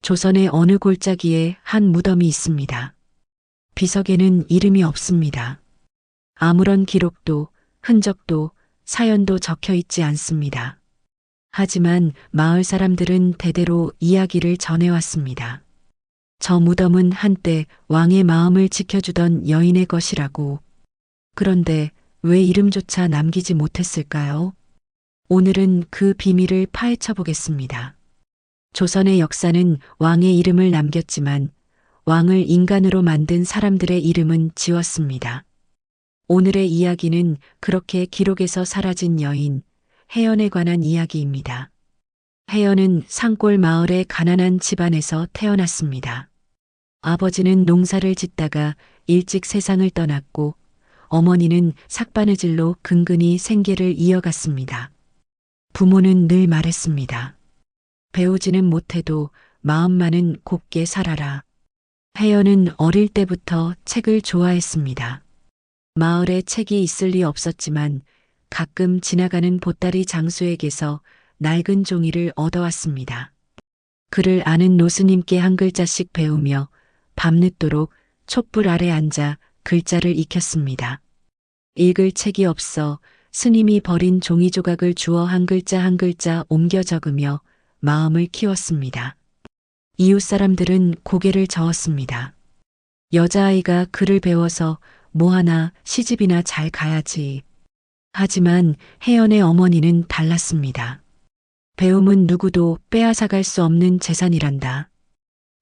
조선의 어느 골짜기에 한 무덤이 있습니다. 비석에는 이름이 없습니다. 아무런 기록도, 흔적도, 사연도 적혀 있지 않습니다. 하지만 마을 사람들은 대대로 이야기를 전해왔습니다. 저 무덤은 한때 왕의 마음을 지켜주던 여인의 것이라고. 그런데 왜 이름조차 남기지 못했을까요? 오늘은 그 비밀을 파헤쳐 보겠습니다. 조선의 역사는 왕의 이름을 남겼지만 왕을 인간으로 만든 사람들의 이름은 지웠습니다. 오늘의 이야기는 그렇게 기록에서 사라진 여인, 혜연에 관한 이야기입니다. 혜연은 산골 마을의 가난한 집안에서 태어났습니다. 아버지는 농사를 짓다가 일찍 세상을 떠났고 어머니는 삭바느질로 근근히 생계를 이어갔습니다. 부모는 늘 말했습니다. 배우지는 못해도 마음만은 곱게 살아라. 혜연은 어릴 때부터 책을 좋아했습니다. 마을에 책이 있을 리 없었지만 가끔 지나가는 보따리 장수에게서 낡은 종이를 얻어왔습니다. 글을 아는 노스님께 한 글자씩 배우며 밤늦도록 촛불 아래 앉아 글자를 익혔습니다. 읽을 책이 없어 스님이 버린 종이 조각을 주워 한 글자 한 글자 옮겨 적으며 마음을 키웠습니다. 이웃 사람들은 고개를 저었습니다. 여자아이가 글을 배워서 뭐하나 시집이나 잘 가야지. 하지만 혜연의 어머니는 달랐습니다. 배움은 누구도 빼앗아갈 수 없는 재산이란다.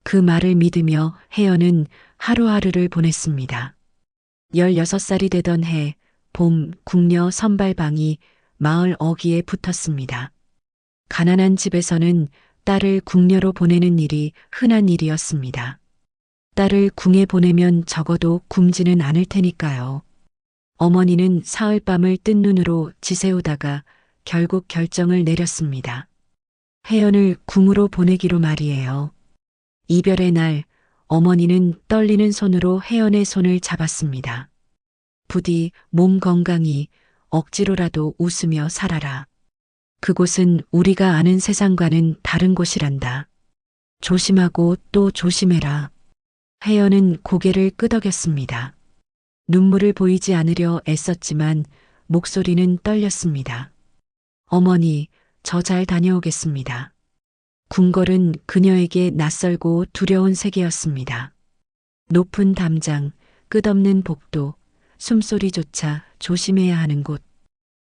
그 말을 믿으며 혜연은 하루하루를 보냈습니다. 16살이 되던 해, 봄 궁녀 선발방이 마을 어귀에 붙었습니다. 가난한 집에서는 딸을 궁녀로 보내는 일이 흔한 일이었습니다. 딸을 궁에 보내면 적어도 굶지는 않을 테니까요. 어머니는 사흘밤을 뜬 눈으로 지새우다가 결국 결정을 내렸습니다. 혜연을 궁으로 보내기로 말이에요. 이별의 날, 어머니는 떨리는 손으로 혜연의 손을 잡았습니다. 부디 몸 건강히 억지로라도 웃으며 살아라. 그곳은 우리가 아는 세상과는 다른 곳이란다. 조심하고 또 조심해라. 혜연은 고개를 끄덕였습니다. 눈물을 보이지 않으려 애썼지만 목소리는 떨렸습니다. 어머니, 저 잘 다녀오겠습니다. 궁궐은 그녀에게 낯설고 두려운 세계였습니다. 높은 담장, 끝없는 복도, 숨소리조차 조심해야 하는 곳.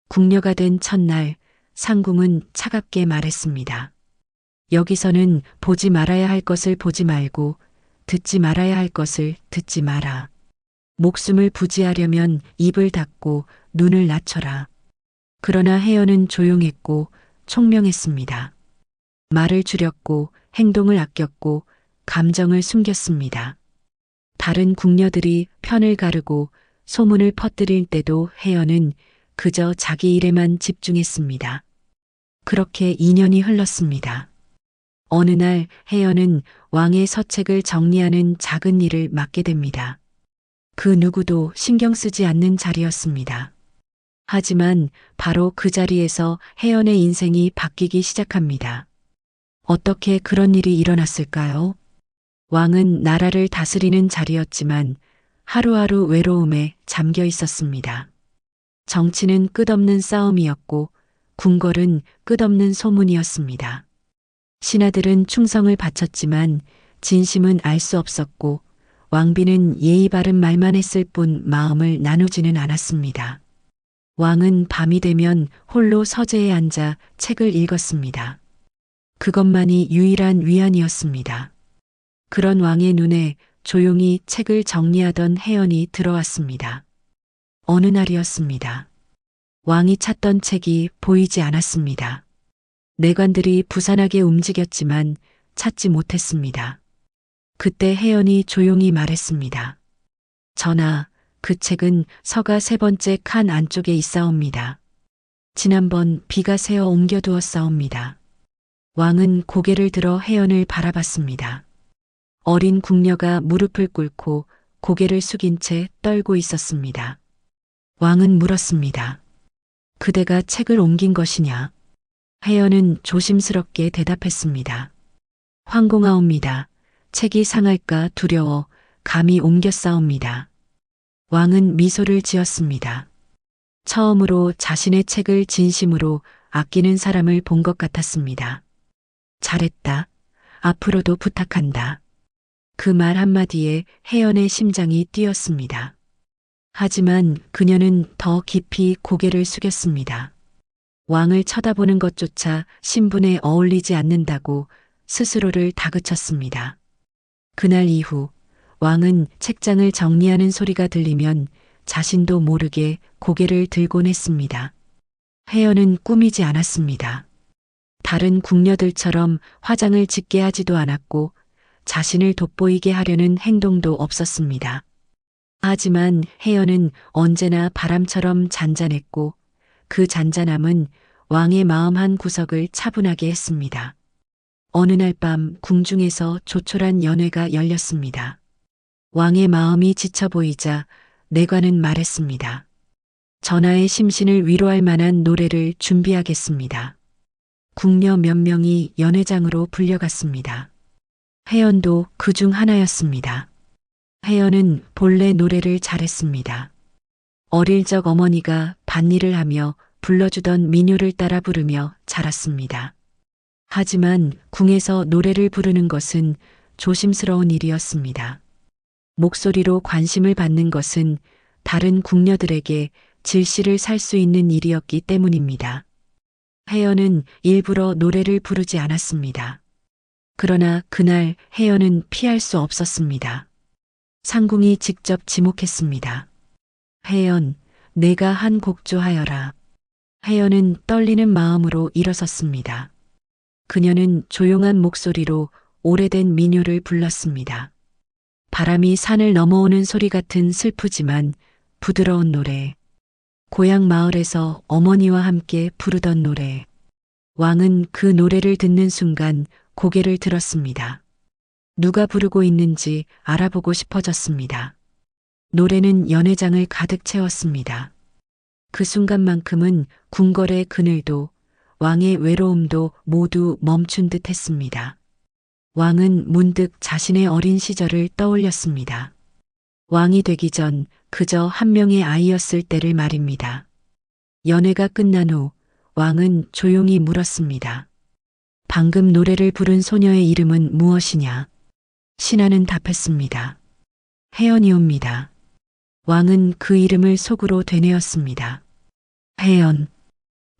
궁녀가 된 첫날, 상궁은 차갑게 말했습니다. 여기서는 보지 말아야 할 것을 보지 말고 듣지 말아야 할 것을 듣지 마라. 목숨을 부지하려면 입을 닫고 눈을 낮춰라. 그러나 혜연은 조용했고 총명했습니다. 말을 줄였고 행동을 아꼈고 감정을 숨겼습니다. 다른 궁녀들이 편을 가르고 소문을 퍼뜨릴 때도 혜연은 그저 자기 일에만 집중했습니다. 그렇게 2년이 흘렀습니다. 어느 날 혜연은 왕의 서책을 정리하는 작은 일을 맡게 됩니다. 그 누구도 신경 쓰지 않는 자리였습니다. 하지만 바로 그 자리에서 혜연의 인생이 바뀌기 시작합니다. 어떻게 그런 일이 일어났을까요? 왕은 나라를 다스리는 자리였지만 하루하루 외로움에 잠겨 있었습니다. 정치는 끝없는 싸움이었고 궁궐은 끝없는 소문이었습니다. 신하들은 충성을 바쳤지만 진심은 알 수 없었고 왕비는 예의 바른 말만 했을 뿐 마음을 나누지는 않았습니다. 왕은 밤이 되면 홀로 서재에 앉아 책을 읽었습니다. 그것만이 유일한 위안이었습니다. 그런 왕의 눈에 조용히 책을 정리하던 혜연이 들어왔습니다. 어느 날이었습니다. 왕이 찾던 책이 보이지 않았습니다. 내관들이 부산하게 움직였지만 찾지 못했습니다. 그때 혜연이 조용히 말했습니다. 전하, 그 책은 서가 세 번째 칸 안쪽에 있사옵니다. 지난번 비가 새어 옮겨두었사옵니다. 왕은 고개를 들어 혜연을 바라봤습니다. 어린 궁녀가 무릎을 꿇고 고개를 숙인 채 떨고 있었습니다. 왕은 물었습니다. 그대가 책을 옮긴 것이냐? 혜연은 조심스럽게 대답했습니다. 황공하옵니다. 책이 상할까 두려워 감히 옮겨 싸웁니다. 왕은 미소를 지었습니다. 처음으로 자신의 책을 진심으로 아끼는 사람을 본 것 같았습니다. 잘했다. 앞으로도 부탁한다. 그 말 한마디에 혜연의 심장이 뛰었습니다. 하지만 그녀는 더 깊이 고개를 숙였습니다. 왕을 쳐다보는 것조차 신분에 어울리지 않는다고 스스로를 다그쳤습니다. 그날 이후 왕은 책장을 정리하는 소리가 들리면 자신도 모르게 고개를 들곤 했습니다. 혜연은 꾸미지 않았습니다. 다른 궁녀들처럼 화장을 짙게 하지도 않았고 자신을 돋보이게 하려는 행동도 없었습니다. 하지만 혜연은 언제나 바람처럼 잔잔했고 그 잔잔함은 왕의 마음 한 구석을 차분하게 했습니다. 어느 날 밤 궁중에서 조촐한 연회가 열렸습니다. 왕의 마음이 지쳐 보이자 내관은 말했습니다. 전하의 심신을 위로할 만한 노래를 준비하겠습니다. 궁녀 몇 명이 연회장으로 불려갔습니다. 혜연도 그 중 하나였습니다. 혜연은 본래 노래를 잘했습니다. 어릴 적 어머니가 밭일을 하며 불러주던 민요를 따라 부르며 자랐습니다. 하지만 궁에서 노래를 부르는 것은 조심스러운 일이었습니다. 목소리로 관심을 받는 것은 다른 궁녀들에게 질시를 살 수 있는 일이었기 때문입니다. 혜연은 일부러 노래를 부르지 않았습니다. 그러나 그날 혜연은 피할 수 없었습니다. 상궁이 직접 지목했습니다. 혜연, 내가 한 곡조하여라. 혜연은 떨리는 마음으로 일어섰습니다. 그녀는 조용한 목소리로 오래된 민요를 불렀습니다. 바람이 산을 넘어오는 소리 같은 슬프지만 부드러운 노래. 고향 마을에서 어머니와 함께 부르던 노래. 왕은 그 노래를 듣는 순간 고개를 들었습니다. 누가 부르고 있는지 알아보고 싶어졌습니다. 노래는 연회장을 가득 채웠습니다. 그 순간만큼은 궁궐의 그늘도 왕의 외로움도 모두 멈춘 듯 했습니다. 왕은 문득 자신의 어린 시절을 떠올렸습니다. 왕이 되기 전 그저 한 명의 아이였을 때를 말입니다. 연회가 끝난 후 왕은 조용히 물었습니다. 방금 노래를 부른 소녀의 이름은 무엇이냐? 신하는 답했습니다. 혜연이옵니다. 왕은 그 이름을 속으로 되뇌었습니다. 혜연.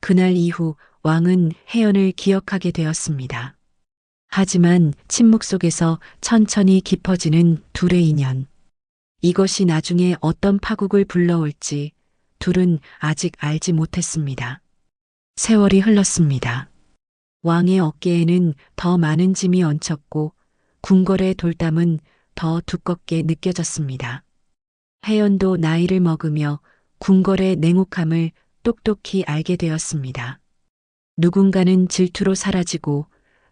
그날 이후 왕은 혜연을 기억하게 되었습니다. 하지만 침묵 속에서 천천히 깊어지는 둘의 인연. 이것이 나중에 어떤 파국을 불러올지 둘은 아직 알지 못했습니다. 세월이 흘렀습니다. 왕의 어깨에는 더 많은 짐이 얹혔고 궁궐의 돌담은 더 두껍게 느껴졌습니다. 혜연도 나이를 먹으며 궁궐의 냉혹함을 똑똑히 알게 되었습니다. 누군가는 질투로 사라지고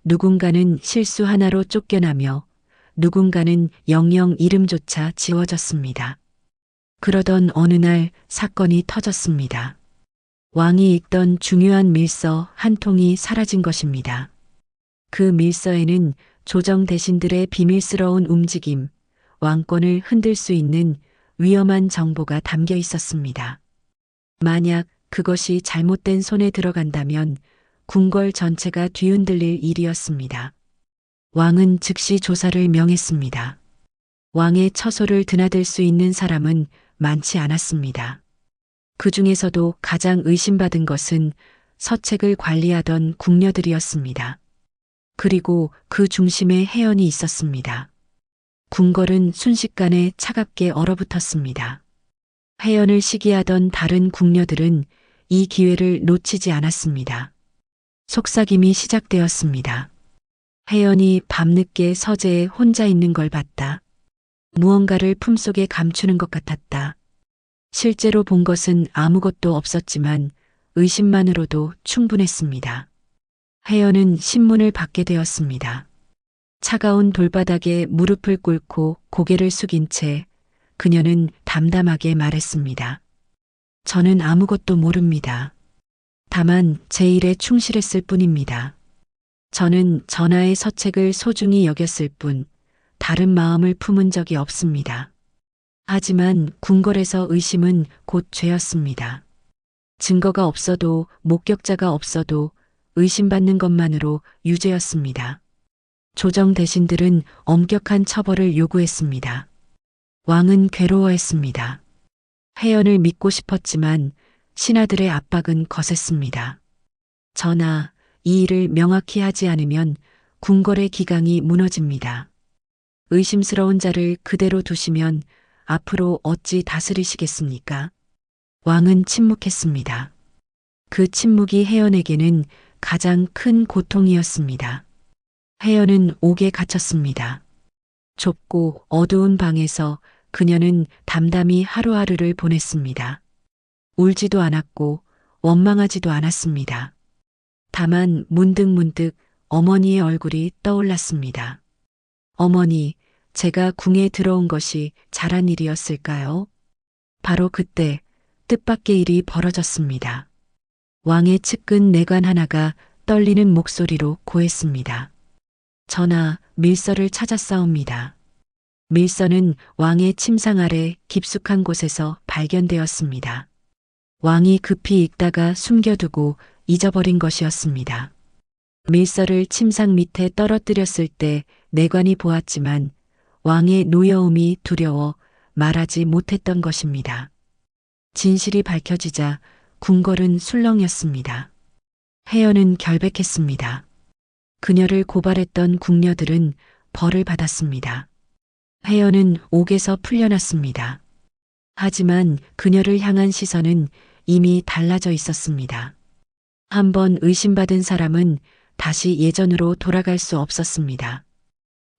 누군가는 실수 하나로 쫓겨나며 누군가는 영영 이름조차 지워졌습니다. 그러던 어느 날 사건이 터졌습니다. 왕이 읽던 중요한 밀서 한 통이 사라진 것입니다. 그 밀서에는 조정 대신들의 비밀스러운 움직임, 왕권을 흔들 수 있는 위험한 정보가 담겨 있었습니다. 만약 그것이 잘못된 손에 들어간다면 궁궐 전체가 뒤흔들릴 일이었습니다. 왕은 즉시 조사를 명했습니다. 왕의 처소를 드나들 수 있는 사람은 많지 않았습니다. 그 중에서도 가장 의심받은 것은 서책을 관리하던 궁녀들이었습니다. 그리고 그 중심에 혜연이 있었습니다. 궁궐은 순식간에 차갑게 얼어붙었습니다. 혜연을 시기하던 다른 궁녀들은 이 기회를 놓치지 않았습니다. 속삭임이 시작되었습니다. 혜연이 밤늦게 서재에 혼자 있는 걸 봤다. 무언가를 품속에 감추는 것 같았다. 실제로 본 것은 아무것도 없었지만 의심만으로도 충분했습니다. 혜연은 신문을 받게 되었습니다. 차가운 돌바닥에 무릎을 꿇고 고개를 숙인 채 그녀는 담담하게 말했습니다. 저는 아무것도 모릅니다. 다만 제 일에 충실했을 뿐입니다. 저는 전하의 서책을 소중히 여겼을 뿐 다른 마음을 품은 적이 없습니다. 하지만 궁궐에서 의심은 곧 죄였습니다. 증거가 없어도 목격자가 없어도 의심받는 것만으로 유죄였습니다. 조정 대신들은 엄격한 처벌을 요구했습니다. 왕은 괴로워했습니다. 해연을 믿고 싶었지만 신하들의 압박은 거셌습니다. 전하, 이 일을 명확히 하지 않으면 궁궐의 기강이 무너집니다. 의심스러운 자를 그대로 두시면 앞으로 어찌 다스리시겠습니까? 왕은 침묵했습니다. 그 침묵이 해연에게는 가장 큰 고통이었습니다. 해연은 옥에 갇혔습니다. 좁고 어두운 방에서 그녀는 담담히 하루하루를 보냈습니다. 울지도 않았고 원망하지도 않았습니다. 다만 문득문득 어머니의 얼굴이 떠올랐습니다. 어머니, 제가 궁에 들어온 것이 잘한 일이었을까요? 바로 그때 뜻밖의 일이 벌어졌습니다. 왕의 측근 내관 하나가 떨리는 목소리로 고했습니다. 전하, 밀서를 찾았사옵니다. 밀서는 왕의 침상 아래 깊숙한 곳에서 발견되었습니다. 왕이 급히 읽다가 숨겨두고 잊어버린 것이었습니다. 밀서를 침상 밑에 떨어뜨렸을 때 내관이 보았지만 왕의 노여움이 두려워 말하지 못했던 것입니다. 진실이 밝혀지자 궁궐은 술렁였습니다. 해연은 결백했습니다. 그녀를 고발했던 궁녀들은 벌을 받았습니다. 해연은 옥에서 풀려났습니다. 하지만 그녀를 향한 시선은 이미 달라져 있었습니다. 한번 의심받은 사람은 다시 예전으로 돌아갈 수 없었습니다.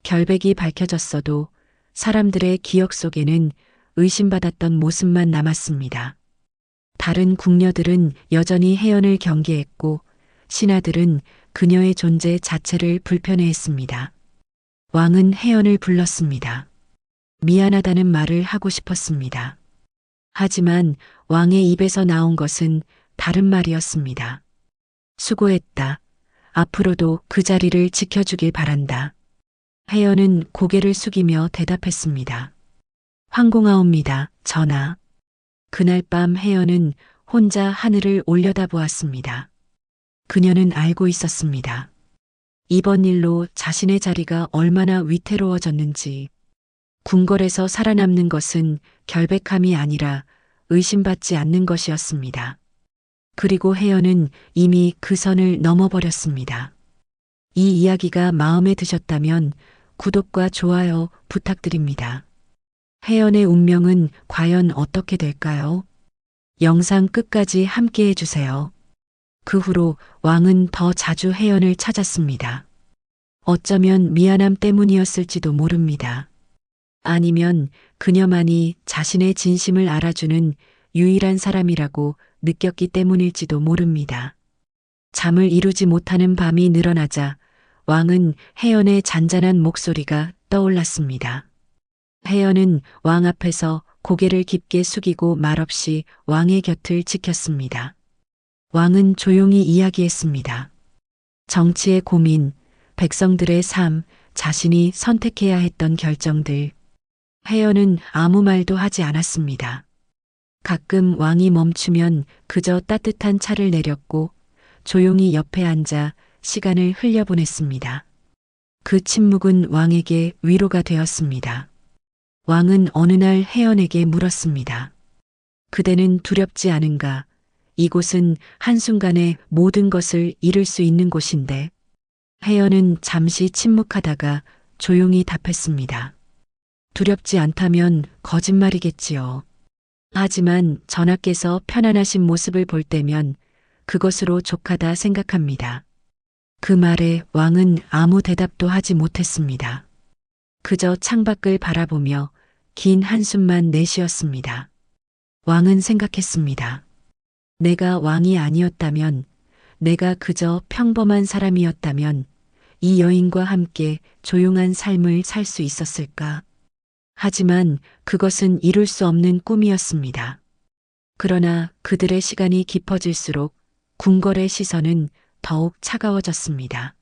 결백이 밝혀졌어도 사람들의 기억 속에는 의심받았던 모습만 남았습니다. 다른 궁녀들은 여전히 해연을 경계했고 신하들은 그녀의 존재 자체를 불편해했습니다. 왕은 해연을 불렀습니다. 미안하다는 말을 하고 싶었습니다. 하지만 왕의 입에서 나온 것은 다른 말이었습니다. 수고했다. 앞으로도 그 자리를 지켜주길 바란다. 해연은 고개를 숙이며 대답했습니다. 황공하옵니다, 전하. 그날 밤 해연은 혼자 하늘을 올려다보았습니다. 그녀는 알고 있었습니다. 이번 일로 자신의 자리가 얼마나 위태로워졌는지, 궁궐에서 살아남는 것은 결백함이 아니라 의심받지 않는 것이었습니다. 그리고 해연은 이미 그 선을 넘어버렸습니다. 이 이야기가 마음에 드셨다면 구독과 좋아요 부탁드립니다. 해연의 운명은 과연 어떻게 될까요? 영상 끝까지 함께 해주세요. 그 후로 왕은 더 자주 해연을 찾았습니다. 어쩌면 미안함 때문이었을지도 모릅니다. 아니면 그녀만이 자신의 진심을 알아주는 유일한 사람이라고 느꼈기 때문일지도 모릅니다. 잠을 이루지 못하는 밤이 늘어나자 왕은 해연의 잔잔한 목소리가 떠올랐습니다. 해연은 왕 앞에서 고개를 깊게 숙이고 말없이 왕의 곁을 지켰습니다. 왕은 조용히 이야기했습니다. 정치의 고민, 백성들의 삶, 자신이 선택해야 했던 결정들. 해연은 아무 말도 하지 않았습니다. 가끔 왕이 멈추면 그저 따뜻한 차를 내렸고 조용히 옆에 앉아 시간을 흘려보냈습니다. 그 침묵은 왕에게 위로가 되었습니다. 왕은 어느 날 해연에게 물었습니다. 그대는 두렵지 않은가? 이곳은 한순간에 모든 것을 잃을 수 있는 곳인데. 해연은 잠시 침묵하다가 조용히 답했습니다. 두렵지 않다면 거짓말이겠지요. 하지만 전하께서 편안하신 모습을 볼 때면 그것으로 족하다 생각합니다. 그 말에 왕은 아무 대답도 하지 못했습니다. 그저 창밖을 바라보며 긴 한숨만 내쉬었습니다. 왕은 생각했습니다. 내가 왕이 아니었다면, 내가 그저 평범한 사람이었다면 이 여인과 함께 조용한 삶을 살 수 있었을까? 하지만 그것은 이룰 수 없는 꿈이었습니다. 그러나 그들의 시간이 깊어질수록 궁궐의 시선은 더욱 차가워졌습니다.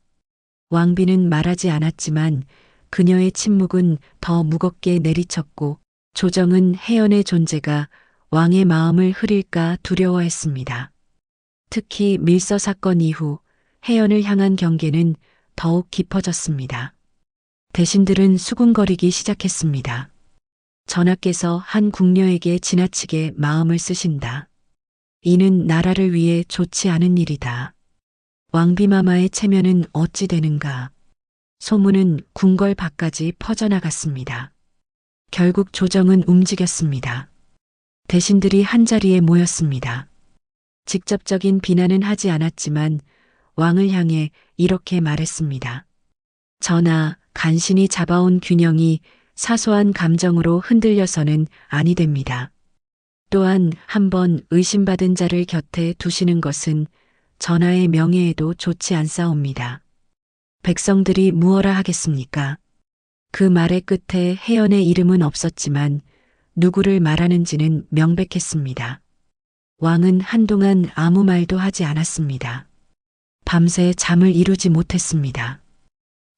왕비는 말하지 않았지만 그녀의 침묵은 더 무겁게 내리쳤고 조정은 혜연의 존재가 왕의 마음을 흐릴까 두려워했습니다. 특히 밀서 사건 이후 혜연을 향한 경계는 더욱 깊어졌습니다. 대신들은 수군거리기 시작했습니다. 전하께서 한 궁녀에게 지나치게 마음을 쓰신다. 이는 나라를 위해 좋지 않은 일이다. 왕비마마의 체면은 어찌 되는가. 소문은 궁궐 밖까지 퍼져나갔습니다. 결국 조정은 움직였습니다. 대신들이 한자리에 모였습니다. 직접적인 비난은 하지 않았지만 왕을 향해 이렇게 말했습니다. 전하, 간신히 잡아온 균형이 사소한 감정으로 흔들려서는 아니 됩니다. 또한 한번 의심받은 자를 곁에 두시는 것은 전하의 명예에도 좋지 않사옵니다. 백성들이 무엇라 하겠습니까? 그 말의 끝에 혜연의 이름은 없었지만 누구를 말하는지는 명백했습니다. 왕은 한동안 아무 말도 하지 않았습니다. 밤새 잠을 이루지 못했습니다.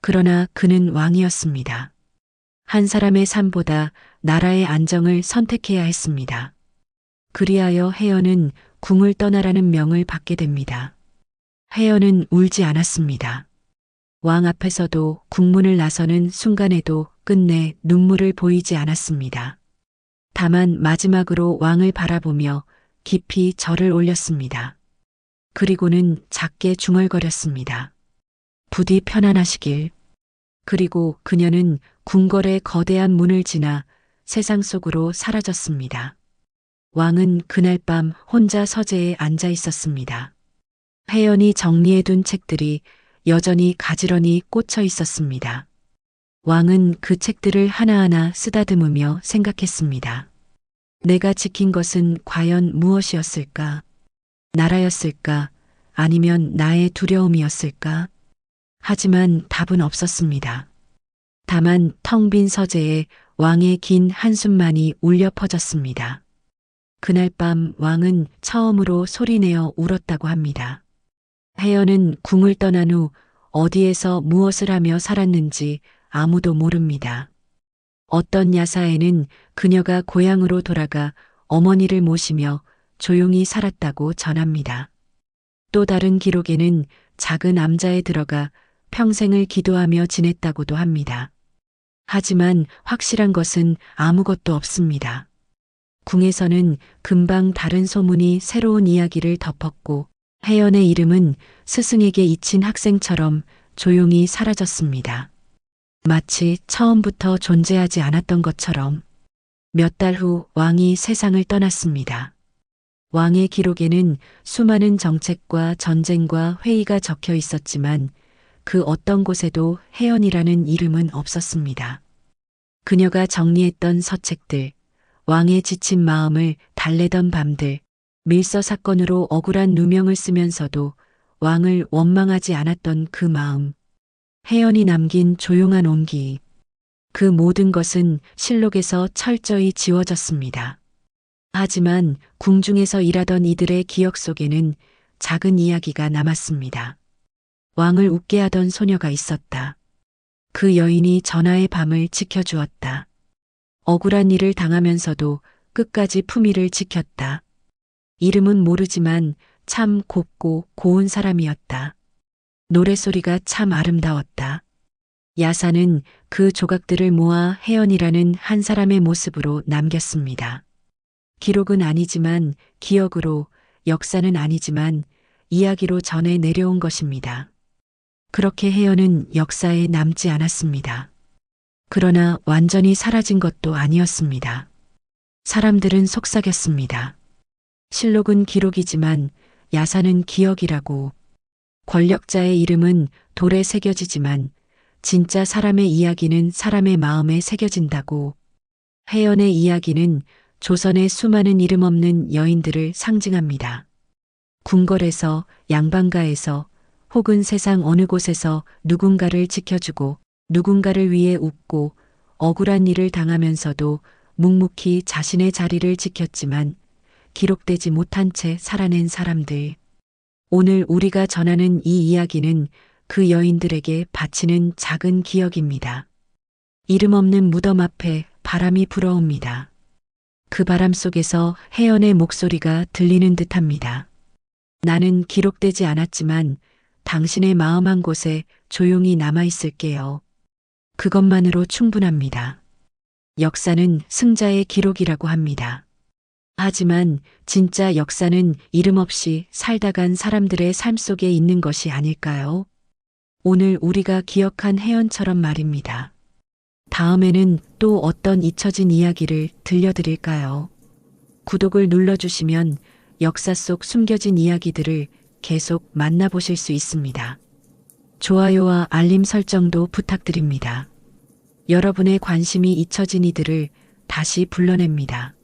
그러나 그는 왕이었습니다. 한 사람의 삶보다 나라의 안정을 선택해야 했습니다. 그리하여 혜연은 궁을 떠나라는 명을 받게 됩니다. 혜연은 울지 않았습니다. 왕 앞에서도 국문을 나서는 순간에도 끝내 눈물을 보이지 않았습니다. 다만 마지막으로 왕을 바라보며 깊이 절을 올렸습니다. 그리고는 작게 중얼거렸습니다. 부디 편안하시길. 그리고 그녀는 궁궐의 거대한 문을 지나 세상 속으로 사라졌습니다. 왕은 그날 밤 혼자 서재에 앉아 있었습니다. 혜연이 정리해둔 책들이 여전히 가지런히 꽂혀 있었습니다. 왕은 그 책들을 하나하나 쓰다듬으며 생각했습니다. 내가 지킨 것은 과연 무엇이었을까? 나라였을까? 아니면 나의 두려움이었을까? 하지만 답은 없었습니다. 다만 텅 빈 서재에 왕의 긴 한숨만이 울려 퍼졌습니다. 그날 밤 왕은 처음으로 소리내어 울었다고 합니다. 혜연은 궁을 떠난 후 어디에서 무엇을 하며 살았는지 아무도 모릅니다. 어떤 야사에는 그녀가 고향으로 돌아가 어머니를 모시며 조용히 살았다고 전합니다. 또 다른 기록에는 작은 암자에 들어가 평생을 기도하며 지냈다고도 합니다. 하지만 확실한 것은 아무것도 없습니다. 궁에서는 금방 다른 소문이 새로운 이야기를 덮었고 혜연의 이름은 스승에게 잊힌 학생처럼 조용히 사라졌습니다. 마치 처음부터 존재하지 않았던 것처럼. 몇 달 후 왕이 세상을 떠났습니다. 왕의 기록에는 수많은 정책과 전쟁과 회의가 적혀 있었지만 그 어떤 곳에도 혜연이라는 이름은 없었습니다. 그녀가 정리했던 서책들, 왕의 지친 마음을 달래던 밤들, 밀서 사건으로 억울한 누명을 쓰면서도 왕을 원망하지 않았던 그 마음, 혜연이 남긴 조용한 온기, 그 모든 것은 실록에서 철저히 지워졌습니다. 하지만 궁중에서 일하던 이들의 기억 속에는 작은 이야기가 남았습니다. 왕을 웃게 하던 소녀가 있었다. 그 여인이 전하의 밤을 지켜주었다. 억울한 일을 당하면서도 끝까지 품위를 지켰다. 이름은 모르지만 참 곱고 고운 사람이었다. 노랫소리가 참 아름다웠다. 야사는 그 조각들을 모아 혜연이라는 한 사람의 모습으로 남겼습니다. 기록은 아니지만 기억으로, 역사는 아니지만 이야기로 전해 내려온 것입니다. 그렇게 혜연은 역사에 남지 않았습니다. 그러나 완전히 사라진 것도 아니었습니다. 사람들은 속삭였습니다. 실록은 기록이지만 야사는 기억이라고. 권력자의 이름은 돌에 새겨지지만 진짜 사람의 이야기는 사람의 마음에 새겨진다고. 혜연의 이야기는 조선의 수많은 이름 없는 여인들을 상징합니다. 궁궐에서, 양반가에서, 혹은 세상 어느 곳에서 누군가를 지켜주고 누군가를 위해 웃고 억울한 일을 당하면서도 묵묵히 자신의 자리를 지켰지만 기록되지 못한 채 살아낸 사람들. 오늘 우리가 전하는 이 이야기는 그 여인들에게 바치는 작은 기억입니다. 이름 없는 무덤 앞에 바람이 불어옵니다. 그 바람 속에서 혜연의 목소리가 들리는 듯합니다. 나는 기록되지 않았지만 당신의 마음 한 곳에 조용히 남아있을게요. 그것만으로 충분합니다. 역사는 승자의 기록이라고 합니다. 하지만 진짜 역사는 이름 없이 살다간 사람들의 삶 속에 있는 것이 아닐까요? 오늘 우리가 기억한 혜연처럼 말입니다. 다음에는 또 어떤 잊혀진 이야기를 들려드릴까요? 구독을 눌러주시면 역사 속 숨겨진 이야기들을 계속 만나보실 수 있습니다. 좋아요와 알림 설정도 부탁드립니다. 여러분의 관심이 잊혀진 이들을 다시 불러냅니다.